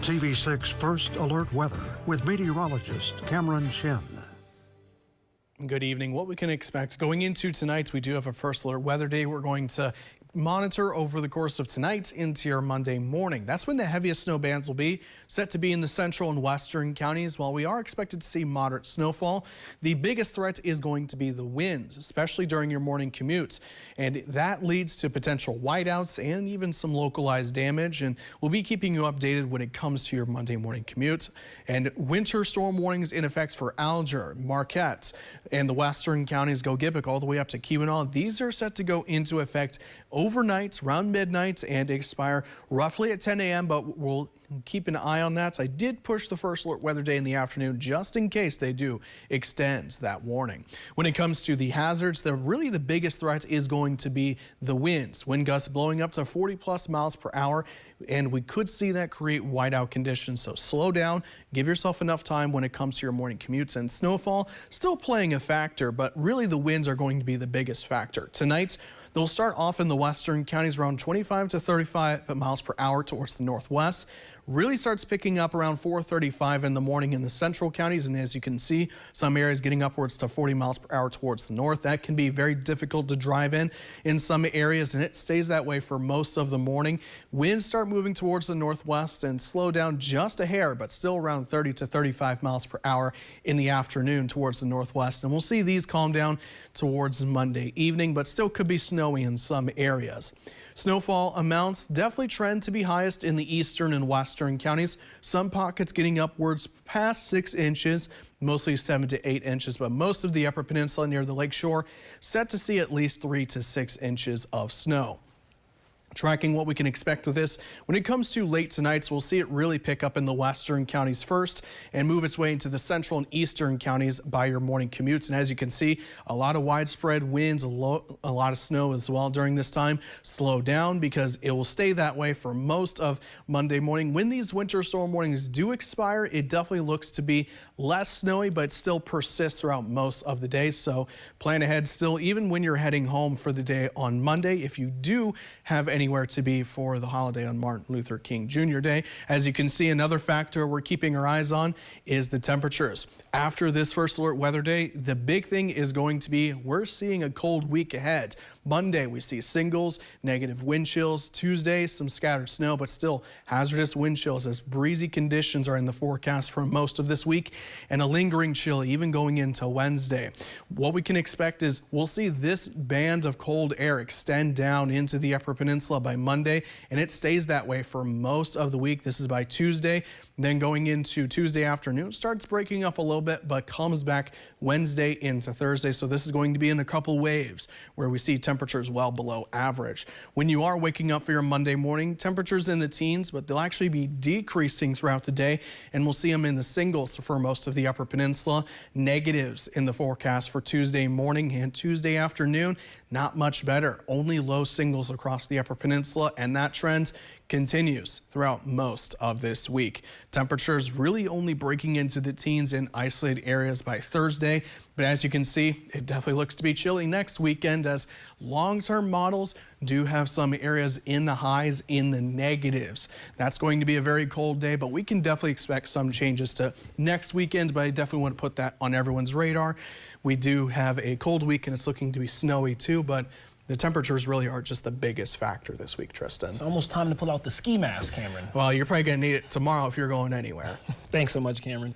TV6 First Alert Weather with meteorologist Cameron Shin. Good evening. What we can expect going into tonight, we do have a first alert weather day. We're going to monitor over the course of tonight into your Monday morning. That's when the heaviest snow bands will be set to be in the central and western counties. While we are expected to see moderate snowfall, the biggest threat is going to be the winds, especially during your morning commute. And that leads to potential whiteouts and even some localized damage. And we'll be keeping you updated when it comes to your Monday morning commute. And winter storm warnings in effect for Alger, Marquette, and the western counties, Gogebic, all the way up to Keweenaw. These are set to go into effect overnight, around midnight, and expire roughly at 10 a.m., but we'll keep an eye on that. I did push the first alert weather day in the afternoon just in case they do extend that warning. When it comes to the hazards, really the biggest threat is going to be the winds. Wind gusts blowing up to 40+ miles per hour, and we could see that create whiteout conditions. So slow down, give yourself enough time when it comes to your morning commutes. And snowfall still playing a factor, but really the winds are going to be the biggest factor. Tonight, they'll start off in the western counties around 25 to 35 miles per hour towards the northwest. Really starts picking up around 4:35 in the morning in the central counties, and as you can see, some areas getting upwards to 40 miles per hour towards the north. That can be very difficult to drive in some areas, and it stays that way for most of the morning. Winds start moving towards the northwest and slow down just a hair, but still around 30 to 35 miles per hour in the afternoon towards the northwest. And we'll see these calm down towards Monday evening, but still could be snowy in some areas. Snowfall amounts definitely trend to be highest in the eastern and western counties. Some pockets getting upwards past 6 inches, mostly 7 to 8 inches, but most of the upper peninsula near the lakeshore set to see at least 3 to 6 inches of snow. Tracking what we can expect with this. When it comes to late tonight, we'll see it really pick up in the western counties first and move its way into the central and eastern counties by your morning commutes. And as you can see, a lot of widespread winds, a lot of snow as well during this time. Slow down because it will stay that way for most of Monday morning. When these winter storm warnings do expire, it definitely looks to be less snowy, but still persists throughout most of the day. So plan ahead still, even when you're heading home for the day on Monday, if you do have anywhere to be for the holiday on Martin Luther King Jr. Day. As you can see, another factor we're keeping our eyes on is the temperatures. After this first alert weather day, the big thing is going to be we're seeing a cold week ahead. Monday, we see singles, negative wind chills. Tuesday, some scattered snow, but still hazardous wind chills as breezy conditions are in the forecast for most of this week, and a lingering chill even going into Wednesday. What we can expect is we'll see this band of cold air extend down into the upper peninsula by Monday, and it stays that way for most of the week. This is by Tuesday. Then going into Tuesday afternoon, starts breaking up a little bit, but comes back Wednesday into Thursday. So this is going to be in a couple waves where we see temperatures well below average. When you are waking up for your Monday morning, temperatures in the teens, but they'll actually be decreasing throughout the day, and we'll see them in the singles for most of the upper peninsula. Negatives in the forecast for Tuesday morning and Tuesday afternoon. Not much better. Only low singles across the upper peninsula, and that trend continues throughout most of this week. Temperatures really only breaking into the teens in isolated areas by Thursday, but as you can see, it definitely looks to be chilly next weekend as long-term models do have some areas in the highs in the negatives. That's going to be a very cold day, but we can definitely expect some changes to next weekend, but I definitely want to put that on everyone's radar. We do have a cold week and it's looking to be snowy too, but the temperatures really are just the biggest factor this week, Tristan. It's almost time to pull out the ski mask, Cameron. Well, you're probably going to need it tomorrow if you're going anywhere. Thanks so much, Cameron.